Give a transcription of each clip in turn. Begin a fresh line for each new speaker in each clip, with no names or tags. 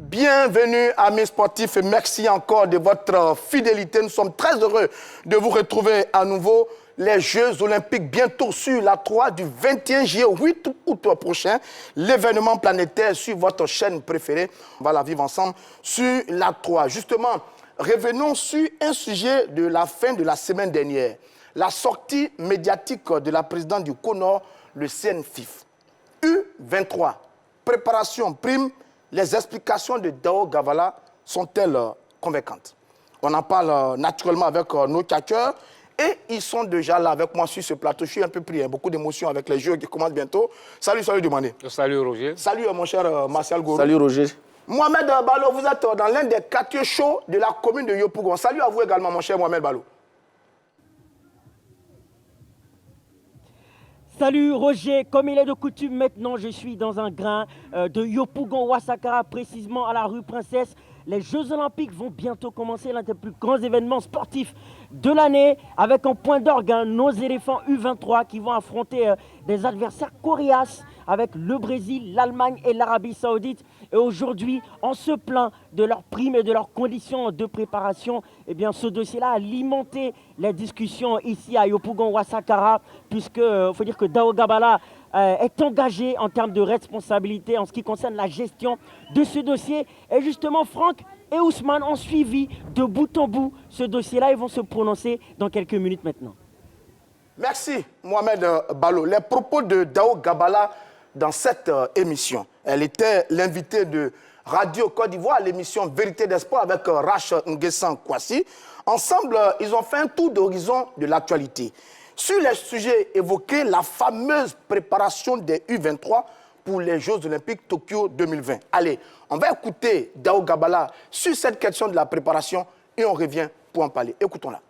Bienvenue amis sportifs et merci encore de votre fidélité. Nous sommes très heureux de vous retrouver à nouveau. Les Jeux Olympiques bientôt sur la 3 du 21 juillet au 8 août prochain. L'événement planétaire sur votre chaîne préférée. On va la vivre ensemble sur la 3. Justement, revenons sur un sujet de la fin de la semaine dernière. La sortie médiatique de la présidente du CONOR, le CNFIF. U23, préparation prime. Les explications de Dao Gabala sont-elles convaincantes? On en parle naturellement avec nos hackers et ils sont déjà là avec moi sur ce plateau. Je suis un peu pris, beaucoup d'émotions avec les Jeux qui commencent bientôt. Salut Demandé.
Salut Roger.
Salut mon cher Martial Gourou.
Salut Roger.
Mohamed Balo, vous êtes dans l'un des quartiers chauds de la commune de Yopougon. Salut à vous également mon cher Mohamed Balo.
Salut Roger, comme il est de coutume maintenant, je suis dans un grain de Yopougon-Ouassakara, précisément à la rue Princesse. Les Jeux Olympiques vont bientôt commencer, l'un des plus grands événements sportifs de l'année, avec en point d'orgue nos éléphants U23 qui vont affronter des adversaires coriaces avec le Brésil, l'Allemagne et l'Arabie Saoudite. Et aujourd'hui, on se plaint de leurs primes et de leurs conditions de préparation. Eh bien, ce dossier-là a alimenté les discussions ici à Yopougon-Ouassakara, puisque faut dire que Dao Gabala est engagé en termes de responsabilité en ce qui concerne la gestion de ce dossier. Et justement, Franck et Ousmane ont suivi de bout en bout ce dossier-là. Ils vont se prononcer dans quelques minutes maintenant.
Merci Mohamed Balo. Les propos de Dao Gabala dans cette émission. Elle était l'invitée de Radio Côte d'Ivoire, l'émission Vérité des Sports avec Rach Nguessan Kwasi. Ensemble, ils ont fait un tour d'horizon de l'actualité. Sur les sujets évoqués, la fameuse préparation des U23 pour les Jeux Olympiques Tokyo 2020. Allez, on va écouter Dao Gabala sur cette question de la préparation et on revient pour en parler. Écoutons-la.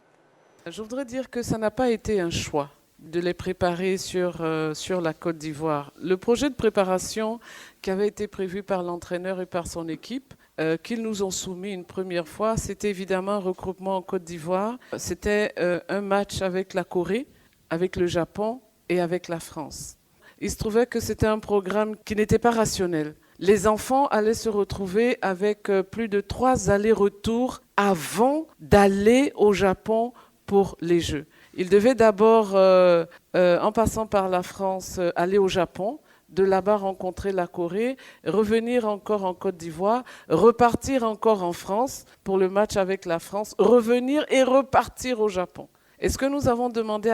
Je voudrais dire que ça n'a pas été un choix de les préparer sur la Côte d'Ivoire. Le projet de préparation qui avait été prévu par l'entraîneur et par son équipe, qu'ils nous ont soumis une première fois, c'était évidemment un regroupement en Côte d'Ivoire. C'était un match avec la Corée, avec le Japon et avec la France. Il se trouvait que c'était un programme qui n'était pas rationnel. Les enfants allaient se retrouver avec plus de 3 allers-retours avant d'aller au Japon pour les Jeux. Ils devaient d'abord, en passant par la France, aller au Japon, de là-bas rencontrer la Corée, revenir encore en Côte d'Ivoire, repartir encore en France pour le match avec la France, revenir et repartir au Japon. Et ce que nous avons demandé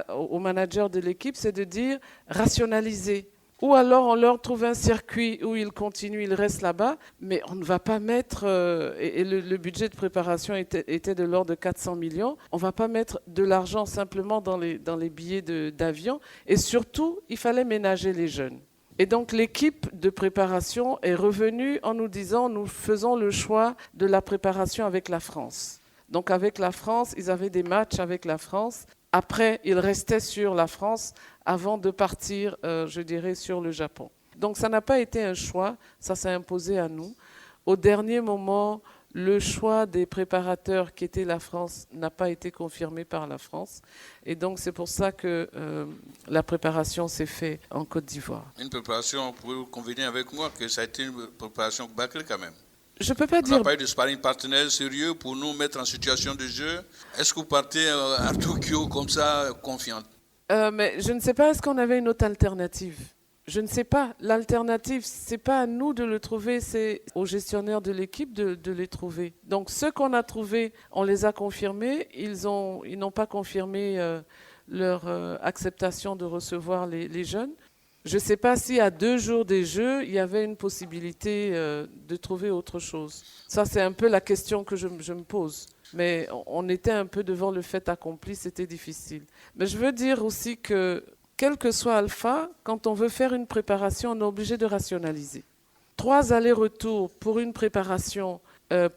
au manager de l'équipe, c'est de dire rationaliser. Ou alors on leur trouve un circuit où ils continuent, ils restent là-bas, mais on ne va pas mettre, et le budget de préparation était de l'ordre de 400 millions, on ne va pas mettre de l'argent simplement dans les billets d'avion. Et surtout, il fallait ménager les jeunes. Et donc l'équipe de préparation est revenue en nous disant, nous faisons le choix de la préparation avec la France. Donc avec la France, ils avaient des matchs avec la France. Après, ils restaient sur la France avant de partir, je dirais, sur le Japon. Donc ça n'a pas été un choix, ça s'est imposé à nous. Au dernier moment, le choix des préparateurs qui était la France n'a pas été confirmé par la France. Et donc c'est pour ça que la préparation s'est faite en Côte d'Ivoire.
Une préparation, vous pouvez convenir avec moi que ça a été une préparation bâclée quand même.
Je peux pas dire.
On n'a pas eu de sparring partenaire sérieux pour nous mettre en situation de jeu. Est-ce que vous partez à Tokyo comme ça, confiante?
Mais je ne sais pas, est-ce qu'on avait une autre alternative? Je ne sais pas. L'alternative, c'est pas à nous de le trouver, c'est aux gestionnaires de l'équipe de les trouver. Donc ceux qu'on a trouvés, on les a confirmés. Ils n'ont pas confirmé leur acceptation de recevoir les jeunes. Je ne sais pas si à 2 jours des Jeux, il y avait une possibilité de trouver autre chose. Ça, c'est un peu la question que je me pose. Mais on était un peu devant le fait accompli, c'était difficile. Mais je veux dire aussi que, quel que soit Alpha, quand on veut faire une préparation, on est obligé de rationaliser. 3 allers-retours pour une préparation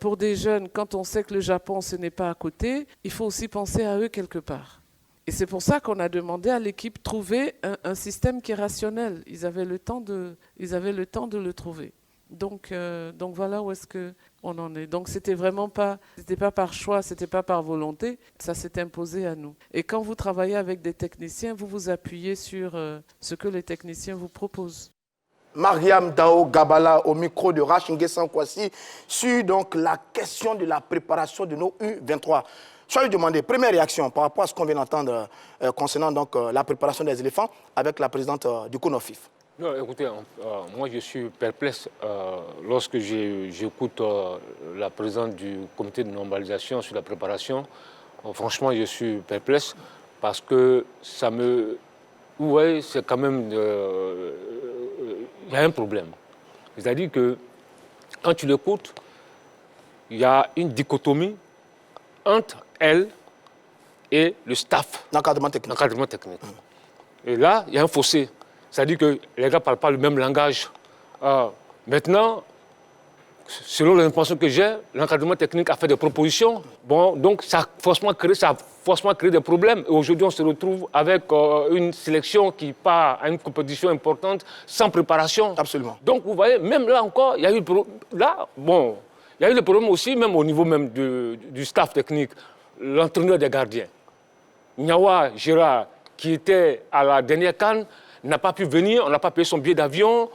pour des jeunes, quand on sait que le Japon, ce n'est pas à côté, il faut aussi penser à eux quelque part. Et c'est pour ça qu'on a demandé à l'équipe de trouver un système qui est rationnel. Ils avaient le temps de le trouver. Donc voilà où est-ce qu'on en est. Donc c'était pas par choix, c'était pas par volonté, ça s'est imposé à nous. Et quand vous travaillez avec des techniciens, vous vous appuyez sur ce que les techniciens vous proposent.
Mariam Dao Gabala au micro de Rachingue Sankwasi sur donc, la question de la préparation de nos U23. Je vais lui demander, première réaction par rapport à ce qu'on vient d'entendre concernant donc, la préparation des éléphants avec la présidente du CONOFIF.
Non, écoutez, moi je suis perplexe lorsque j'écoute la présidente du comité de normalisation sur la préparation. Franchement, je suis perplexe parce que ça me... Oui, c'est quand même... Il y a un problème. C'est-à-dire que quand tu l'écoutes, il y a une dichotomie entre elle et le staff.
L'encadrement technique.
Et là, il y a un fossé. C'est-à-dire que les gars ne parlent pas le même langage. Maintenant, selon l'information que j'ai, l'encadrement technique a fait des propositions. Bon, donc ça a forcément créé des problèmes. Et aujourd'hui, on se retrouve avec une sélection qui part à une compétition importante sans préparation.
Absolument.
Donc, vous voyez, même là encore, il y a eu il y a eu le problème aussi, même au niveau même du staff technique, l'entraîneur des gardiens. Niawa Gérard, qui était à la dernière CAN, n'a pas pu venir, on n'a pas payé son billet d'avion.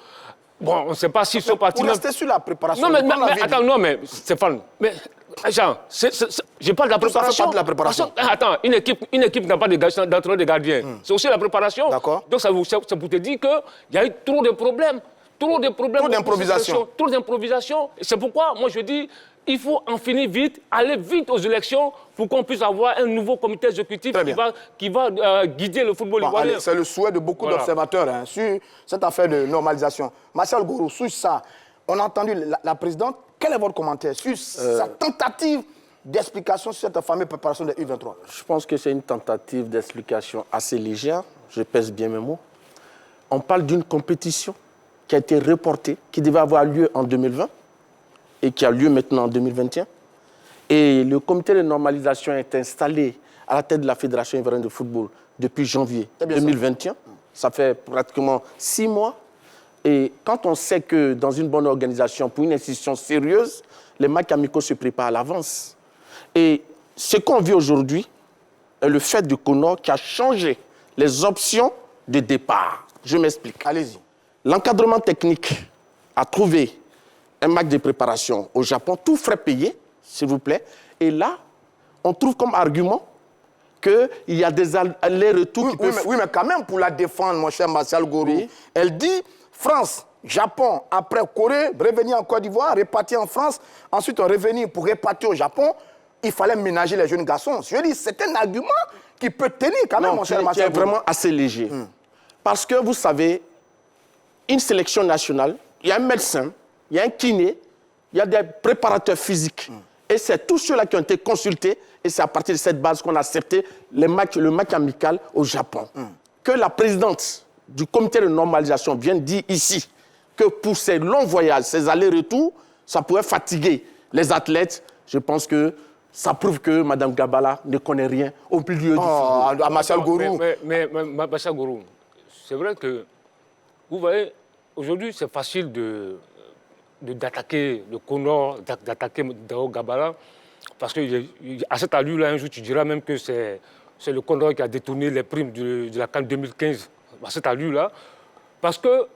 Bon, on ne sait pas s'ils sont partis...
Vous restez sur la préparation.
Non, mais attends, non, mais Stéphane, mais Jean, je parle de la préparation.
Ça fait pas de la préparation.
Attends, une équipe n'a pas d'entraîneur de gardien. C'est aussi la préparation.
D'accord.
Donc ça vous te dit qu'il y a eu trop de problèmes. Trop
d'improvisation.
Trop d'improvisation. C'est pourquoi, moi, je dis, il faut en finir vite, aller vite aux élections pour qu'on puisse avoir un nouveau comité exécutif qui va guider le football ivoirien.
C'est le souhait de beaucoup d'observateurs sur cette affaire de normalisation. Martial Gourou, sur ça, on a entendu la présidente. Quel est votre commentaire sur sa tentative d'explication sur cette fameuse préparation de U23?
Je pense que c'est une tentative d'explication assez légère. Je pèse bien mes mots. On parle d'une compétition qui a été reportée, qui devait avoir lieu en 2020 et qui a lieu maintenant en 2021. Et le comité de normalisation est installé à la tête de la Fédération ivoirienne de football depuis janvier 2021. Ça fait pratiquement 6 mois. Et quand on sait que dans une bonne organisation, pour une institution sérieuse, les matchs amicaux se préparent à l'avance. Et ce qu'on vit aujourd'hui est le fait du CONOR qui a changé les options de départ. Je m'explique.
Allez-y.
L'encadrement technique a trouvé un match de préparation au Japon, tout frais payé, s'il vous plaît. Et là, on trouve comme argument qu'il y a des allers-retours
oui, mais quand même, pour la défendre, mon cher Martial Gourou, elle dit France, Japon, après Corée, revenir en Côte d'Ivoire, repartir en France, ensuite on revenir pour repartir au Japon. Il fallait ménager les jeunes garçons. Je dis, c'est un argument qui peut tenir quand même, mon cher Martial Gourou.
C'est vraiment assez léger. Parce que vous savez, une sélection nationale, il y a un médecin, il y a un kiné, il y a des préparateurs physiques. Et c'est tous ceux-là qui ont été consultés. Et c'est à partir de cette base qu'on a accepté le match amical au Japon. Que la présidente du comité de normalisation vienne dire ici que pour ces longs voyages, ces allers-retours, ça pourrait fatiguer les athlètes. Je pense que ça prouve que Mme Gabala ne connaît rien au milieu du football.
Martial Gourou.
Mais Martial Gourou, c'est vrai que, vous voyez, aujourd'hui, c'est facile d'attaquer le CONOR, d'attaquer Dao Gabala, parce qu'à cette allure-là, un jour, tu diras même que c'est le CONOR qui a détourné les primes de la CAN 2015, à cette allure-là, parce que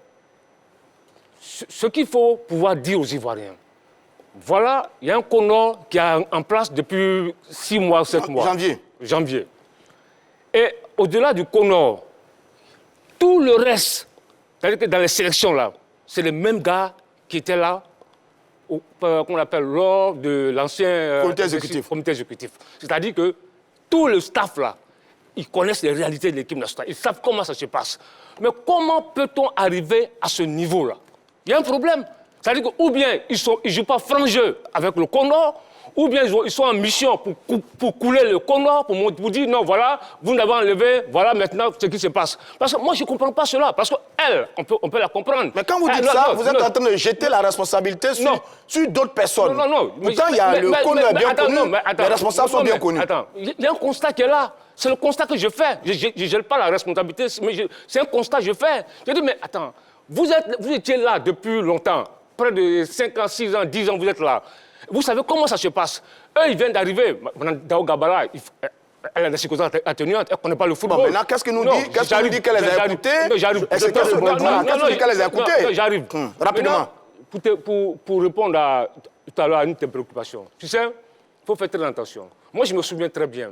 ce qu'il faut pouvoir dire aux Ivoiriens, voilà, il y a un CONOR qui est en place depuis 6 mois, 7 mois. Janvier. Et au-delà du CONOR, tout le reste, c'est-à-dire que dans les sélections là, c'est les mêmes gars qui étaient là, qu'on appelle lors de l'ancien comité exécutif. C'est-à-dire que tout le staff là, ils connaissent les réalités de l'équipe nationale, ils savent comment ça se passe. Mais comment peut-on arriver à ce niveau-là? Il y a un problème. C'est-à-dire que ou bien ils ne jouent pas franc jeu avec le CONOR, ou bien ils sont en mission pour couler le CONOR, pour dire non, voilà, vous n'avez enlevé, voilà maintenant ce qui se passe. Parce que moi, je ne comprends pas cela. Parce qu'elle, on peut la comprendre.
Mais quand vous dites ça, vous êtes en train de jeter la responsabilité sur d'autres personnes.
Non.
Pourtant, il y a le CONOR bien connu, les responsables sont bien connus.
Attends, il y a un constat qui est là. C'est le constat que je fais. Je ne gèle pas la responsabilité, mais c'est un constat que je fais. Je dis, mais attends, vous étiez là depuis longtemps. Près de 5 ans, 6 ans, 10 ans, vous êtes là. Vous savez comment ça se passe. Eux, ils viennent d'arriver. Mme Dao Gabala, elle a des circonstances atténuantes, elle ne connaît pas le football.
Bon, maintenant, qu'est-ce que nous dit qu'elle les a écoutés?
J'arrive.
Qu'est-ce que dit qu'elle les a écoutés?
J'arrive.
Rapidement.
Pour répondre tout à l'heure à une de tes préoccupations, tu sais, il faut faire très attention. Moi, je me souviens très bien,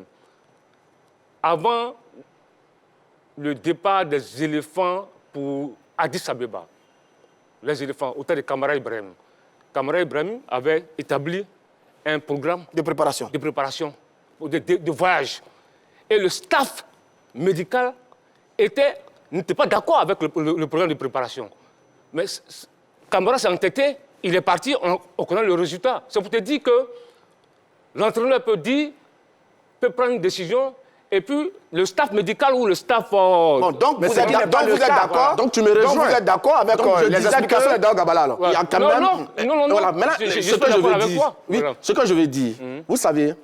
avant le départ des éléphants pour Addis Abeba, les éléphants, au temps de Kamara Ibrahim. Kamara Ibrahim avait établi un programme
de préparation,
de voyage. Et le staff médical n'était pas d'accord avec le programme de préparation. Mais Kamara s'est entêté, il est parti, on connaît le résultat. C'est pour te dire que l'entraîneur peut prendre une décision. Et puis, le staff médical ou le staff...
Bon, donc vous êtes d'accord.
Donc tu me rejoins.
Donc vous êtes d'accord avec les explications de Dao Gabala alors.
Il y a quand même...
Non.
Voilà, maintenant, ce que je veux dire... Oui, ce que je veux dire, vous savez,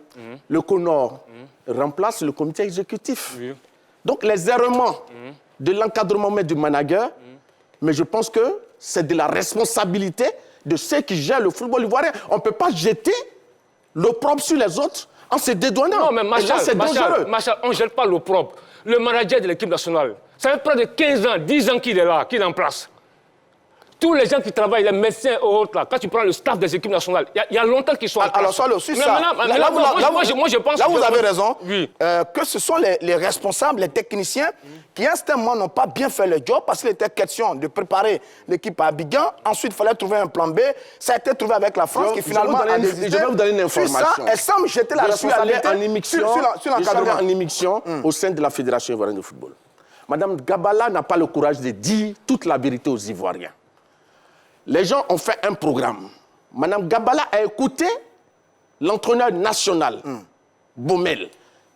le CONOR remplace le comité exécutif. Oui. Donc les errements de l'encadrement du manager, mais je pense que c'est de la responsabilité de ceux qui gèrent le football ivoirien. On ne peut pas jeter l'opprobre sur les autres en se dédouanant.
Non, mais Machal, on ne gère pas l'opprobre. Le manager de l'équipe nationale, ça fait près de 15 ans, 10 ans qu'il est là, qu'il est en place. Tous les gens qui travaillent, les médecins et autres, là, quand tu prends le staff des équipes nationales, il y a longtemps qu'ils sont en place.
Alors, ça, aussi, ça.
Moi, je pense...
Là, vous avez raison.
Oui.
Que ce sont les responsables, les techniciens, qui, à un moment, n'ont pas bien fait le job parce qu'il était question de préparer l'équipe à Abidjan. Ensuite, il fallait trouver un plan B. Ça a été trouvé avec la France, qui finalement a désisté.
Je vais vous donner une information.
Ça, elle semble jeter la responsabilité
sur l'encadrement. En émission au sein de la Fédération ivoirienne de football. Madame Gabala n'a pas le courage de dire toute la vérité aux Ivoiriens. Les gens ont fait un programme. Madame Gabala a écouté l'entraîneur national, Baumel,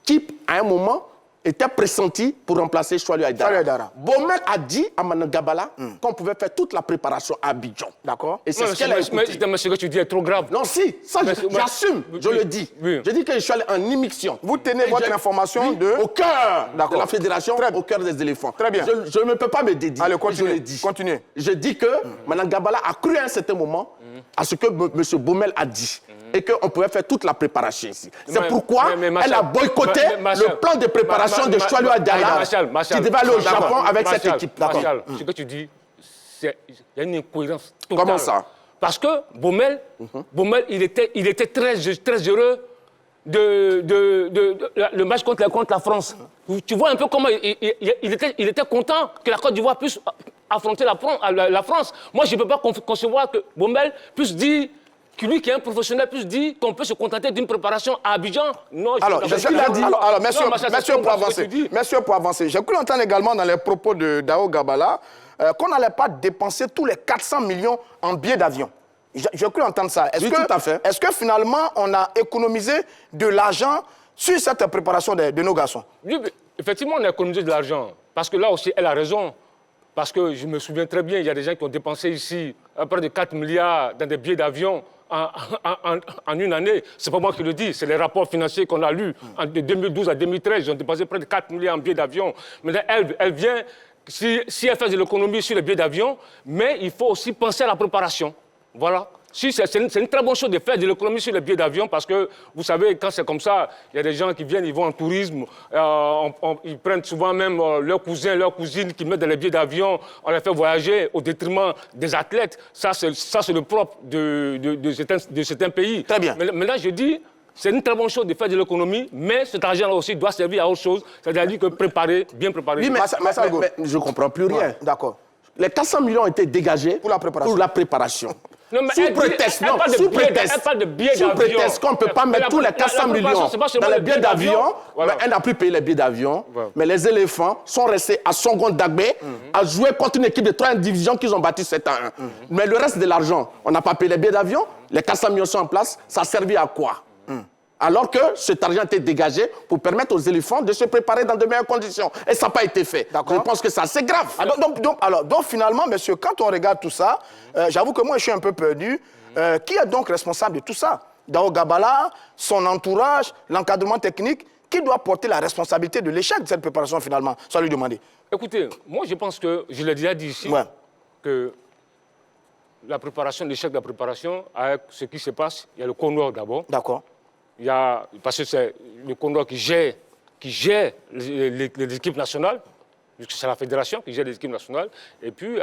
qui, à un moment, était pressenti pour remplacer Choualou Aïdara. Baumel a dit à Madame Gabala qu'on pouvait faire toute la préparation à Abidjan.
D'accord.
Et c'est ce qu'elle a écouté.
Mais ce que tu dis est trop grave.
Non, si, ça j'assume, je le dis.
Oui.
Je dis que je suis allé en émission.
Vous tenez votre information
au cœur de la fédération, au cœur des éléphants.
Très bien.
Je ne peux pas me dédier.
Allez, continuez.
Je le dis.
Continuez.
Je dis que Mme Gabala a cru à un certain moment à ce que M. Baumel a dit. Et qu'on pouvait faire toute la préparation ici. C'est pourquoi elle a boycotté le plan de préparation de Choualou Aïdara qui devait aller au Japon avec cette équipe.
Machal, ce que tu dis, il y a une incohérence totale.
Comment ça?
Parce que Baumel, il était très heureux le match contre la France. Tu vois un peu comment il était content que la Côte d'Ivoire puisse affronter la France. Moi, je ne peux pas concevoir que Baumel puisse dire, que lui qui est un professionnel, puisse dire qu'on peut se contenter d'une préparation à Abidjan. Non,
messieurs, pour avancer, j'ai cru entendre également dans les propos de Dao Gabala qu'on n'allait pas dépenser tous les 400 millions en billets d'avion. J'ai cru entendre ça.
Tout à fait.
Est-ce que finalement, on a économisé de l'argent sur cette préparation de nos garçons?
Oui, effectivement, on a économisé de l'argent. Parce que là aussi, elle a raison. Parce que je me souviens très bien, il y a des gens qui ont dépensé ici près de 4 milliards dans des billets d'avion en une année. Ce n'est pas moi qui le dis, c'est les rapports financiers qu'on a lus de 2012 à 2013. Ils ont dépensé près de 4 milliards en billets d'avion. Mais elle vient, si elle fait de l'économie sur les billets d'avion, mais il faut aussi penser à la préparation. Voilà. Si, c'est une très bonne chose de faire de l'économie sur les billets d'avion parce que, vous savez, quand c'est comme ça, il y a des gens qui viennent, ils vont en tourisme, ils prennent souvent même leurs cousins, leurs cousines qui mettent dans les billets d'avion, on les fait voyager au détriment des athlètes. Ça, c'est le propre de certains pays.
Très bien.
Mais là, je dis, c'est une très bonne chose de faire de l'économie, mais cet argent-là aussi doit servir à autre chose, c'est-à-dire que bien préparer.
Oui, mais je ne comprends plus rien.
Ouais, d'accord.
Les 400 millions ont été dégagés pour la préparation.
Non, mais
sous prétexte qu'on ne peut pas mettre tous les 400 millions dans les billets d'avion, elle n'a plus payé les billets d'avion, mais les éléphants sont restés à Songon Dagbe à jouer contre une équipe de 3e division qu'ils ont battu 7-1. Mais le reste de l'argent, on n'a pas payé les billets d'avion, les 400 millions sont en place, ça a servi à quoi? Alors que cet argent a été dégagé pour permettre aux éléphants de se préparer dans de meilleures conditions. Et ça n'a pas été fait. Je pense que ça, c'est grave.
Donc, finalement, monsieur, quand on regarde tout ça, j'avoue que moi, je suis un peu perdu. Qui est donc responsable de tout ça? Dao Gabala, son entourage, l'encadrement technique, qui doit porter la responsabilité de l'échec de cette préparation, finalement? Ça lui demander.
Écoutez, moi, je pense que, je l'ai déjà dit ici, que la préparation, l'échec de la préparation, avec ce qui se passe, il y a le CONOR d'abord.
D'accord.
Parce que c'est le CONOR qui gère qui gère les équipes nationales, puisque c'est la fédération qui gère les équipes nationales, et puis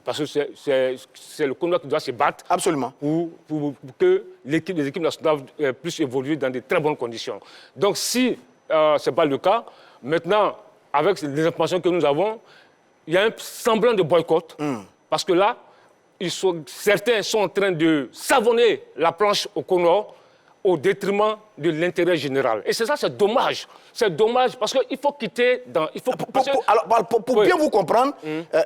parce que c'est le CONOA qui doit se battre
Absolument.
pour que les équipes nationales puissent évoluer dans de très bonnes conditions. Donc si ce n'est pas le cas, maintenant, avec les informations que nous avons, il y a un semblant de boycott, parce que là, certains sont en train de savonner la planche au CONOA au détriment de l'intérêt général. Et c'est ça, c'est dommage. C'est dommage parce qu'il faut quitter dans...
Pour bien vous comprendre,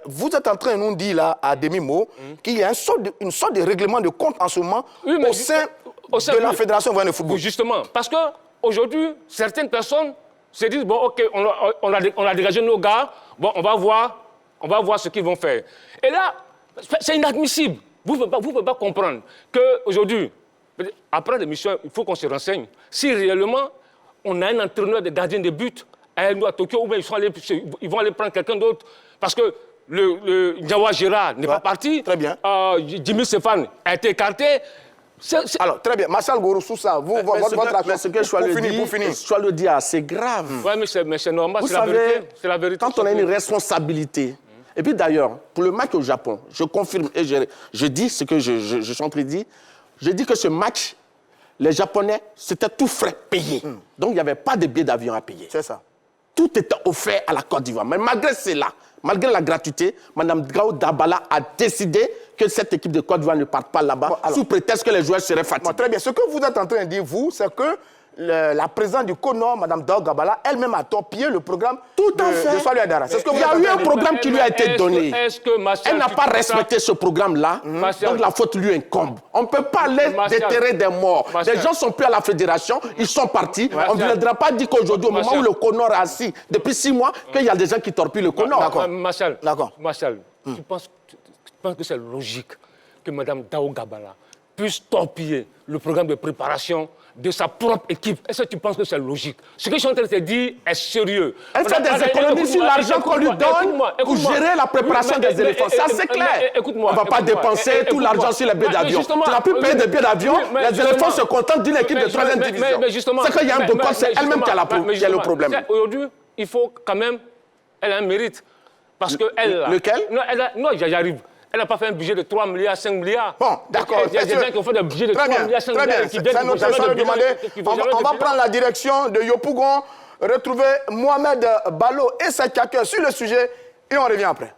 vous êtes en train de nous dire là, à demi-mot, qu'il y a une sorte de règlement de compte en ce moment au sein de la Fédération ivoirienne de football.
Justement, parce qu'aujourd'hui, certaines personnes se disent, bon, OK, on a dégagé nos gars, bon, on va voir ce qu'ils vont faire. Et là, c'est inadmissible. Vous ne pouvez pas comprendre qu'aujourd'hui, après l'émission, il faut qu'on se renseigne. Si réellement, on a un entraîneur de gardien de but à Tokyo, ou bien ils vont aller prendre quelqu'un d'autre. Parce que le Ndiawa Gérard n'est pas parti.
Très bien.
Jimmy Stéphane a été écarté.
Alors, très bien. Marcel Gorossou, ça, votre action.
Ce que je dois le dire, c'est grave.
Oui, mais c'est normal, c'est la vérité.
Quand on a une responsabilité, et puis d'ailleurs, pour le match au Japon, je confirme et je dis ce que je suis en train de dire. Je dis que ce match, les Japonais, c'était tout frais payé. Donc, il n'y avait pas de billets d'avion à payer.
C'est ça.
Tout était offert à la Côte d'Ivoire. Mais malgré cela, malgré la gratuité, Mme Gao Dabala a décidé que cette équipe de Côte d'Ivoire ne parte pas là-bas, sous prétexte que les joueurs seraient fatigués.
Très bien. Ce que vous êtes en train de dire, vous, c'est que la présidente du CONOA, Mme Dao Gabala, elle-même a torpillé le programme de Salou Adara.
Il y a eu un programme qui lui a été donné. Elle n'a pas respecté ce programme-là, donc la faute lui incombe. On ne peut pas aller déterrer des morts. Des gens sont plus à la fédération, ils sont partis. On ne viendra pas dire qu'aujourd'hui, au moment où le CONOA est assis, depuis 6 mois, qu'il y a des gens qui torpillent le CONOA.
D'accord. Marshall, tu penses que c'est logique que Mme Dao Gabala puisse torpiller le programme de préparation de sa propre équipe? Est-ce que tu penses que c'est logique? Ce que je suis en train de te dire est sérieux.
Elle fait des économies sur l'argent qu'on lui donne pour gérer la préparation des éléphants. Ça, c'est clair. On ne va pas dépenser tout l'argent sur les billets d'avion. Tu n'as plus payé des billets d'avion, les éléphants se contentent d'une équipe de 3e division. C'est qu'il y a un boycott, c'est elle-même qui a le problème.
Aujourd'hui, il faut quand même... Elle a un mérite. Parce qu'elle...
Lequel?
Non, j'arrive. Elle n'a pas fait un budget de 3 milliards, 5 milliards.
Bon, d'accord.
Il y a des gens qui ont fait des budgets de 3 milliards, 5 milliards.
C'est notre question de demander. On va prendre la direction de Yopougon, retrouver Mohamed Balo et sa caqueur sur le sujet et on revient après.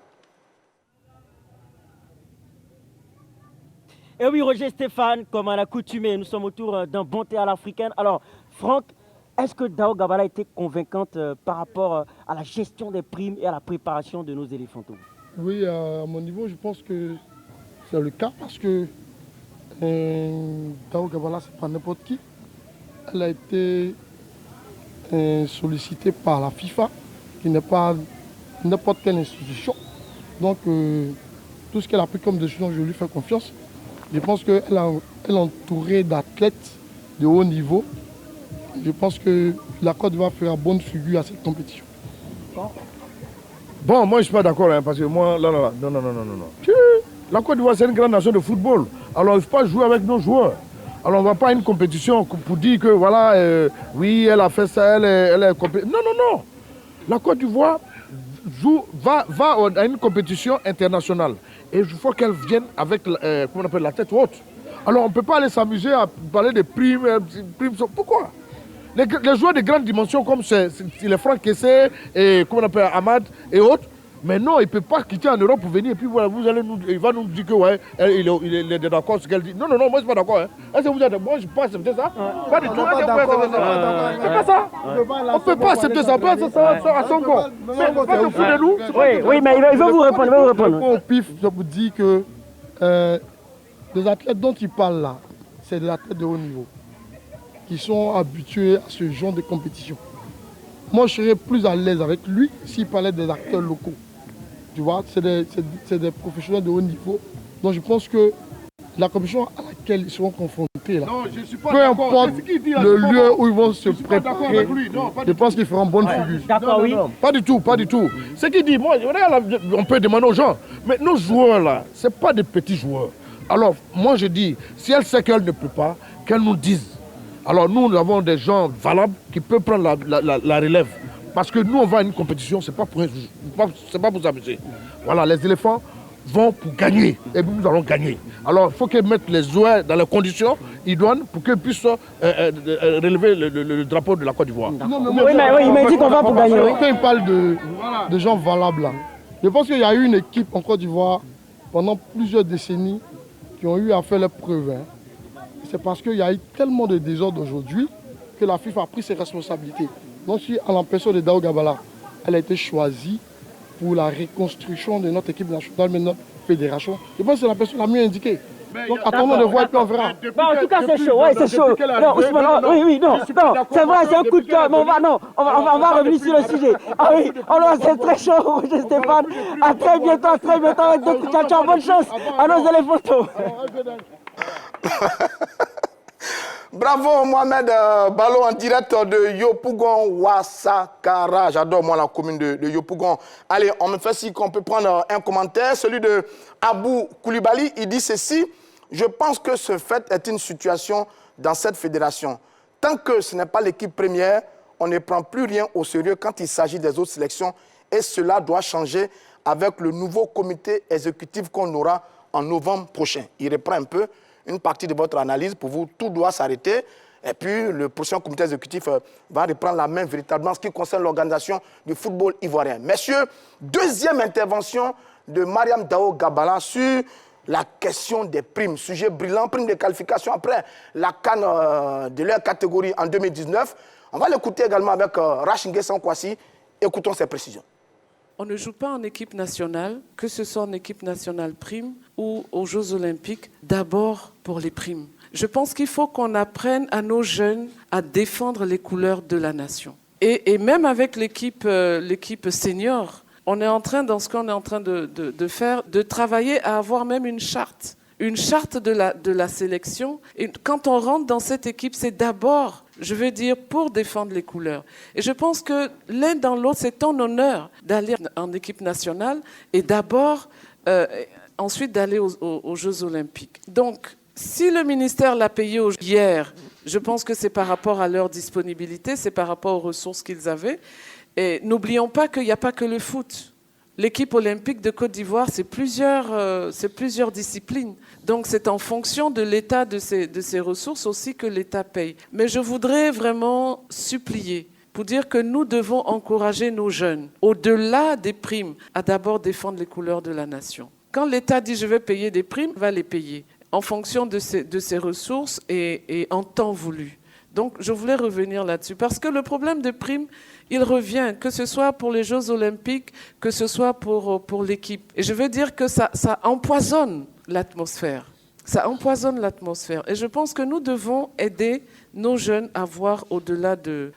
Et oui, Roger Stéphane, comme à l'accoutumée, nous sommes autour d'un bon thé à l'africaine. Alors, Franck, est-ce que Dao Gabala était convaincante par rapport à la gestion des primes et à la préparation de nos éléphantaux?
Oui, à mon niveau, je pense que c'est le cas parce que Dao Gabala, c'est pas n'importe qui. Elle a été sollicitée par la FIFA, qui n'est pas n'importe quelle institution. Donc, tout ce qu'elle a pris comme décision, je lui fais confiance. Je pense qu'elle est entourée d'athlètes de haut niveau. Je pense que la Côte d'Ivoire fera bonne figure à cette compétition.
Bon, moi je ne suis pas d'accord, hein, parce que moi, non. La Côte d'Ivoire, c'est une grande nation de football. Alors il ne faut pas jouer avec nos joueurs. Alors on ne va pas à une compétition pour dire que voilà, oui, elle a fait ça, elle est compétitive. Non. La Côte d'Ivoire va à une compétition internationale. Et il faut qu'elle vienne avec la tête haute. Alors on ne peut pas aller s'amuser à parler de primes. Pourquoi? Les joueurs de grande dimension comme les Franck Kessé et Ahmad et autres, mais non, il ne peut pas quitter en Europe pour venir et puis voilà, il va nous dire que ouais, il est d'accord ce qu'elle dit. Non, moi je ne suis pas d'accord. Hein. Est-ce que vous êtes moi je ne peux pas accepter ça? Pas du tout. C'est pas ça. On ne peut pas accepter ça. Ça à son corps. Mais pas de fou de nous.
Oui, mais il va vous répondre.
Au pif, je vous dis que les athlètes dont il parle là, c'est des athlètes de haut niveau, qui sont habitués à ce genre de compétition. Moi, je serais plus à l'aise avec lui s'il parlait des acteurs locaux. Tu vois, c'est des professionnels de haut niveau. Donc, je pense que la compétition à laquelle ils seront confrontés, là, peu importe le lieu où ils vont se préparer, je pense qu'ils feront bonne figure.
D'accord, oui.
Pas du tout. Ce qu'il dit, moi, on peut demander aux gens, mais nos joueurs, là, ce ne sont pas des petits joueurs. Alors, moi, je dis, si elle sait qu'elle ne peut pas, qu'elle nous dise. Alors nous avons des gens valables qui peuvent prendre la relève. Parce que nous, on va à une compétition, c'est pas pour s'amuser. Voilà, les éléphants vont pour gagner. Et nous allons gagner. Alors, il faut qu'ils mettent les joueurs dans les conditions idoines pour qu'ils puissent relever le drapeau de la Côte d'Ivoire.
Oui, il m'a dit qu'on va pour gagner. Oui.
Quand il parle de gens valables, là, je pense qu'il y a eu une équipe en Côte d'Ivoire pendant plusieurs décennies qui ont eu à faire leurs preuves. Hein. C'est parce qu'il y a eu tellement de désordre aujourd'hui que la FIFA a pris ses responsabilités. Donc, si à l'empêcheur de Dao Gabala, elle a été choisie pour la reconstruction de notre équipe nationale, mais notre fédération, je pense que c'est la personne la mieux indiquée. Donc, attendons de voir et puis on verra.
En tout cas, c'est chaud, oui, c'est chaud. Non, Ousmane, oui, non, c'est vrai, c'est un coup de cœur, mais on va revenir sur le sujet. Ah oui, c'est très chaud, Stéphane. À très bientôt, avec d'autres. Ciao, bonne chance. À nos éléphantos.
Bravo Mohamed Balo en direct de Yopougon Ouassakara. J'adore moi la commune de Yopougon. Allez, on me fait si qu'on peut prendre un commentaire. Celui de Abou Koulibaly, il dit ceci. Je pense que ce fait est une situation dans cette fédération. Tant que ce n'est pas l'équipe première, on ne prend plus rien au sérieux quand il s'agit des autres sélections. Et cela doit changer avec le nouveau comité exécutif qu'on aura en novembre prochain. Il reprend un peu une partie de votre analyse. Pour vous, tout doit s'arrêter. Et puis, le prochain comité exécutif va reprendre la main véritablement en ce qui concerne l'organisation du football ivoirien. Messieurs, deuxième intervention de Mariam Dao Gabala sur la question des primes. Sujet brillant, primes de qualification après la CAN de leur catégorie en 2019. On va l'écouter également avec Rach Nguessan Kouassi. Écoutons ses précisions.
On ne joue pas en équipe nationale, que ce soit en équipe nationale prime ou aux Jeux Olympiques, d'abord pour les primes. Je pense qu'il faut qu'on apprenne à nos jeunes à défendre les couleurs de la nation. Et même avec l'équipe senior, on est en train, dans ce qu'on est en train de faire, de travailler à avoir même une charte de la sélection. Et quand on rentre dans cette équipe, c'est d'abord, je veux dire, pour défendre les couleurs. Et je pense que l'un dans l'autre, c'est ton honneur d'aller en équipe nationale et d'abord, ensuite d'aller aux Jeux Olympiques. Donc, si le ministère l'a payé hier, je pense que c'est par rapport à leur disponibilité, c'est par rapport aux ressources qu'ils avaient. Et n'oublions pas qu'il n'y a pas que le foot. L'équipe olympique de Côte d'Ivoire, c'est plusieurs disciplines. Donc, c'est en fonction de l'état de ces ressources aussi que l'État paye. Mais je voudrais vraiment supplier pour dire que nous devons encourager nos jeunes, au-delà des primes, à d'abord défendre les couleurs de la nation. Quand l'État dit « je vais payer des primes », il va les payer en fonction de ses ressources et en temps voulu. Donc, je voulais revenir là-dessus. Parce que le problème de primes, il revient, que ce soit pour les Jeux Olympiques, que ce soit pour l'équipe. Et je veux dire que ça empoisonne l'atmosphère. Ça empoisonne l'atmosphère. Et je pense que nous devons aider nos jeunes à voir au-delà de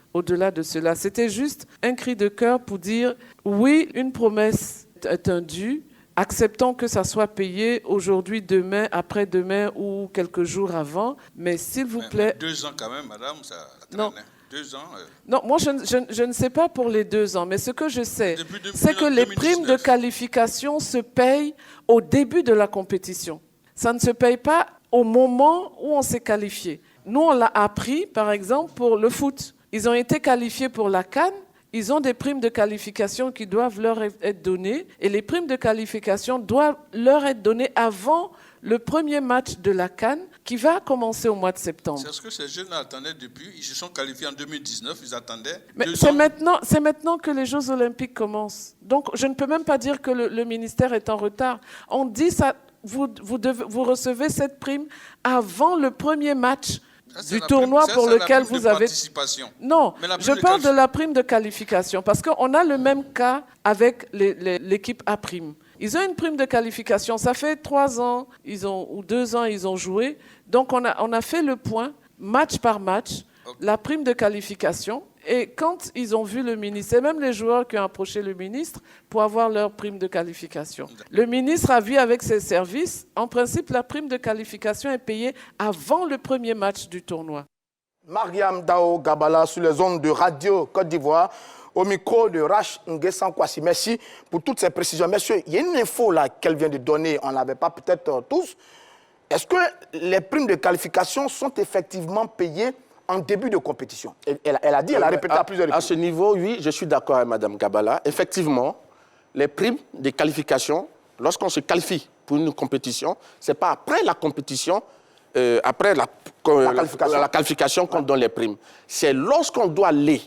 cela. C'était juste un cri de cœur pour dire, oui, une promesse est un dû. Acceptons que ça soit payé aujourd'hui, demain, après-demain ou quelques jours avant. Mais s'il vous plaît...
2 ans quand même, madame, ça traîne.
Non.
2 ans.
Non, moi, je ne sais pas pour les 2 ans. Mais ce que je sais, c'est que les primes de qualification se payent au début de la compétition. Ça ne se paye pas au moment où on s'est qualifié. Nous, on l'a appris, par exemple, pour le foot. Ils ont été qualifiés pour la CAN. Ils ont des primes de qualification qui doivent leur être données. Et les primes de qualification doivent leur être données avant le premier match de la CAN qui va commencer au mois de septembre.
C'est ce que ces jeunes attendaient depuis. Ils se sont qualifiés en 2019. Ils attendaient.
Mais c'est maintenant que les Jeux Olympiques commencent. Donc, je ne peux même pas dire que le ministère est en retard. On dit ça, vous recevez cette prime avant le premier match du tournoi pour lequel vous avez... Non, je parle de la prime de qualification parce qu'on a le même cas avec l'équipe A'. Ils ont une prime de qualification, ça fait 3 ans ou 2 ans ils ont joué, donc on a fait le point, match par match, la prime de qualification, et quand ils ont vu le ministre, c'est même les joueurs qui ont approché le ministre pour avoir leur prime de qualification. Le ministre a vu avec ses services, en principe, la prime de qualification est payée avant le premier match du tournoi.
Mariam Dao Gabala sur les ondes de Radio Côte d'Ivoire, au micro de Rach Nguessan Kouassi. Merci pour toutes ces précisions. Messieurs, il y a une info là qu'elle vient de donner, on ne l'avait pas peut-être tous. Est-ce que les primes de qualification sont effectivement payées en début de compétition. Elle a dit, elle a répété à plusieurs reprises.
À ce niveau, oui, je suis d'accord avec Mme Gabala. Effectivement, les primes de qualification, lorsqu'on se qualifie pour une compétition, ce n'est pas après la compétition, après la qualification qu'on donne les primes. C'est lorsqu'on doit aller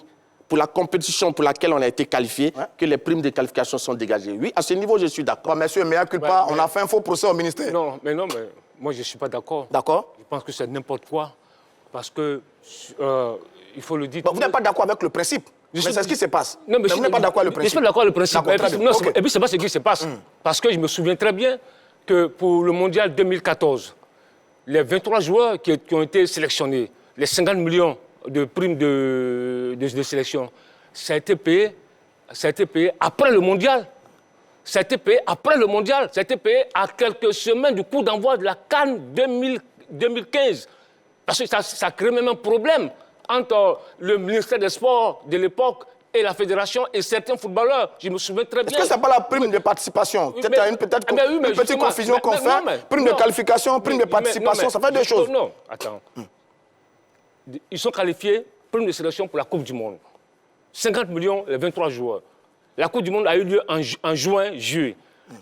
pour la compétition pour laquelle on a été qualifié que les primes de qualification sont dégagées. Oui, à ce niveau, je suis d'accord.
Bon, monsieur, mais culpa, on a fait un faux procès au ministère.
Non, mais moi, je ne suis pas d'accord.
D'accord.
Je pense que c'est n'importe quoi. Parce que, il faut le dire...
Bon, vous n'êtes pas d'accord avec le principe. Mais c'est ce qui se passe.
Non, mais
vous n'êtes pas d'accord avec le principe.
Je suis pas d'accord avec le principe.
Et
puis, c'est pas ce qui se passe. Parce que je me souviens très bien que pour le Mondial 2014, les 23 joueurs qui ont été sélectionnés, les 50 millions de primes de sélection, ça a été payé après le Mondial. Ça a été payé après le Mondial. Ça a été payé à quelques semaines du coup d'envoi de la CAN 2015. Parce que ça crée même un problème entre le ministère des Sports de l'époque et la fédération et certains footballeurs. Je me souviens très bien.
Est-ce que ce n'est pas la prime de participation? Peut-être une petite confusion qu'on fait. Prime de qualification, prime de participation, ça fait deux choses.
Non, attends. Ils sont qualifiés, prime de sélection pour la Coupe du Monde. 50 millions, les 23 joueurs. La Coupe du Monde a eu lieu en juin, juillet.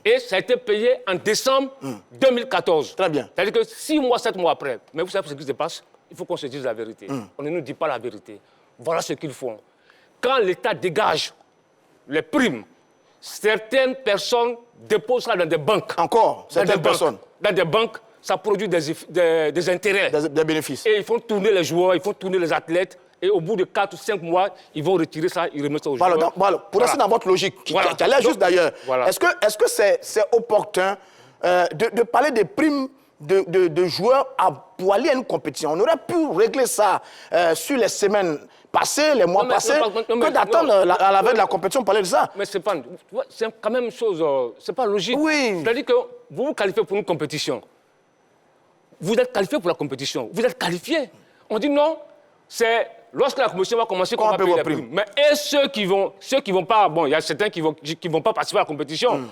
Et ça a été payé en décembre 2014.
Très bien.
C'est-à-dire que 6 mois, 7 mois après. Mais vous savez ce qui se passe? Il faut qu'on se dise la vérité. On ne nous dit pas la vérité. Voilà ce qu'ils font. Quand l'État dégage les primes, certaines personnes déposent ça dans des banques.
Encore, certaines personnes.
Dans des banques, ça produit des intérêts.
Des bénéfices.
Et ils font tourner les joueurs, ils font tourner les athlètes. Et au bout de 4 ou 5 mois, ils vont retirer ça, ils remettent ça aux joueurs.
Pour rester dans votre logique, qui a l'air juste d'ailleurs, est-ce que c'est opportun de parler des primes de joueurs pour aller à une compétition? On aurait pu régler ça sur les semaines passées, les mois passés, que d'attendre à la veille de la compétition pour parler de ça.
Mais c'est quand même une chose, c'est pas logique.
Oui.
C'est-à-dire que vous vous qualifiez pour une compétition. Vous êtes qualifié pour la compétition. Vous êtes qualifié. On dit non, c'est lorsque la compétition va commencer qu'on va payer les primes. Mais et ceux qui vont pas, bon, il y a certains qui vont pas participer à la compétition,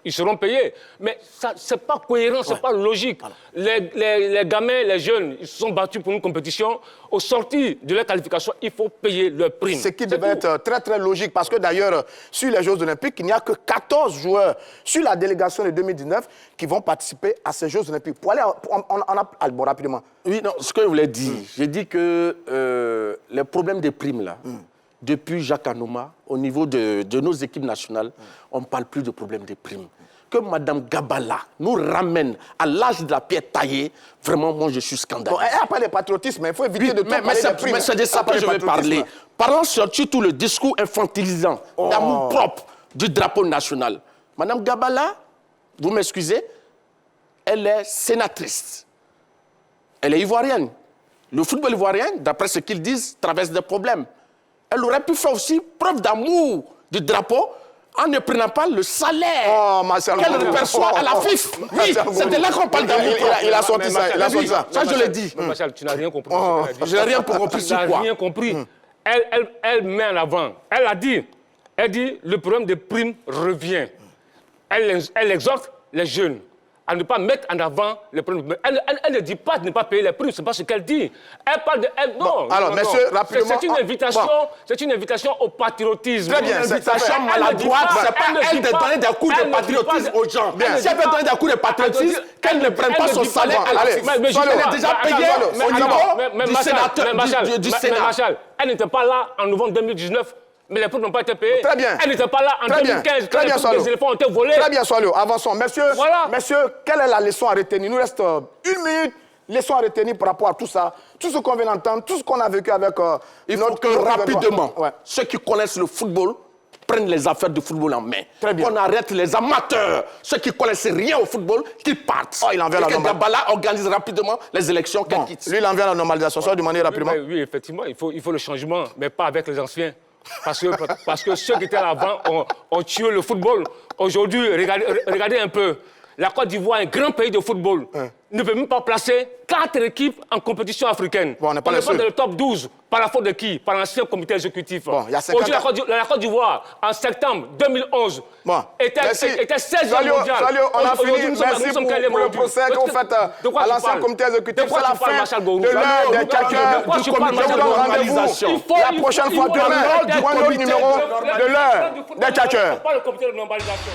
ils seront payés. Mais ça, c'est pas cohérent, c'est pas logique. Les gamins, les jeunes, ils se sont battus pour une compétition. Au sortir de leur qualification, il faut payer leurs primes.
Ce qui devait être très très logique, parce que d'ailleurs, sur les Jeux Olympiques, il n'y a que 14 joueurs sur la délégation de 2019 qui vont participer à ces Jeux Olympiques. Pour aller, bon, rapidement.
Oui, non, ce que je voulais dire, j'ai dit que les problèmes des primes, là, depuis Jacques Anouma, au niveau de nos équipes nationales, on ne parle plus de problème des primes. Que Mme Gabala nous ramène à l'âge de la pierre taillée, vraiment, moi, je suis scandalisé.
Bon, elle a parlé de patriotisme, mais il faut éviter de parler des primes.
Mais c'est de ça que je vais parler. Parlons surtout le discours infantilisant, d'amour propre du drapeau national. Mme Gabala, vous m'excusez, elle est sénatrice. Elle est ivoirienne. Le football ivoirien, d'après ce qu'ils disent, traverse des problèmes. Elle aurait pu faire aussi preuve d'amour du drapeau en ne prenant pas le salaire qu'elle perçoit à la FIF. Oui, c'est de là qu'on parle d'amour.
Il a sorti ça.
Ça, je l'ai dit.
Marshall, tu n'as rien compris.
Je n'ai rien compris sur quoi.
Tu n'as rien compris. Elle met en avant. Elle dit, le problème des primes revient. Elle exhorte les jeunes à ne pas mettre en avant les problèmes. Elle ne dit pas de ne pas payer les primes, ce n'est pas ce qu'elle dit. Elle parle de... non,
alors, monsieur, rapidement...
C'est une invitation au patriotisme.
Très bien,
une invitation maladroite. C'est pas elle de donner des coups de patriotisme aux gens. Si elle veut donner des coups de patriotisme, qu'elle ne prenne pas son salaire à la fin.
Mais
elle est déjà payée au niveau du Sénat.
Marshall, elle n'était pas là en novembre 2019. Mais les primes n'ont pas été payées.
Très bien.
Elle n'était pas là en 2015 quand les éléphants ont été volés.
Très bien, Soalio. Avançons. Messieurs, quelle est la leçon à retenir? Il nous reste 1 minute. Leçon à retenir par rapport à tout ça. Tout ce qu'on vient d'entendre, tout ce qu'on a vécu avec
il faut que rapidement, ceux qui connaissent le football prennent les affaires du football en main.
Très bien.
On arrête les amateurs, ceux qui ne connaissent rien au football, qu'ils partent.
Il envers la normalisation.
Gabala organise rapidement les élections qu'elle quitte.
Lui, il envers la normalisation. Ça va demander rapidement.
Oui, effectivement, il faut le changement, mais pas avec les anciens. Parce que ceux qui étaient là avant ont tué le football. Aujourd'hui, regardez un peu. La Côte d'Ivoire, un grand pays de football, ne peut même pas placer 4 équipes en compétition africaine.
Bon, on n'est pas
dans le top 12. Par la faute de qui? Par l'ancien comité exécutif.
Bon, il y a 50
Aujourd'hui, la Côte d'Ivoire, en septembre 2011,
Bon,
était 16e mondial.
Salut, on a
Aujourd'hui,
fini.
nous sommes-
Merci
nous sommes
pour
quel
le
aujourd'hui?
procès que vous faites
De quoi
à
tu
l'ancien
parles?
comité exécutif.
De quoi
C'est la
tu parles,
fin
Marshal Gourou?
de l'heure des quelqu'un
De quoi
du
tu parles,
comité. Je vous
Marshal
donne
Gourou?
rendez-vous
Il
la prochaine fois demain. Du numéro de l'heure des quelqu'un.
Pas le comité de normalisation.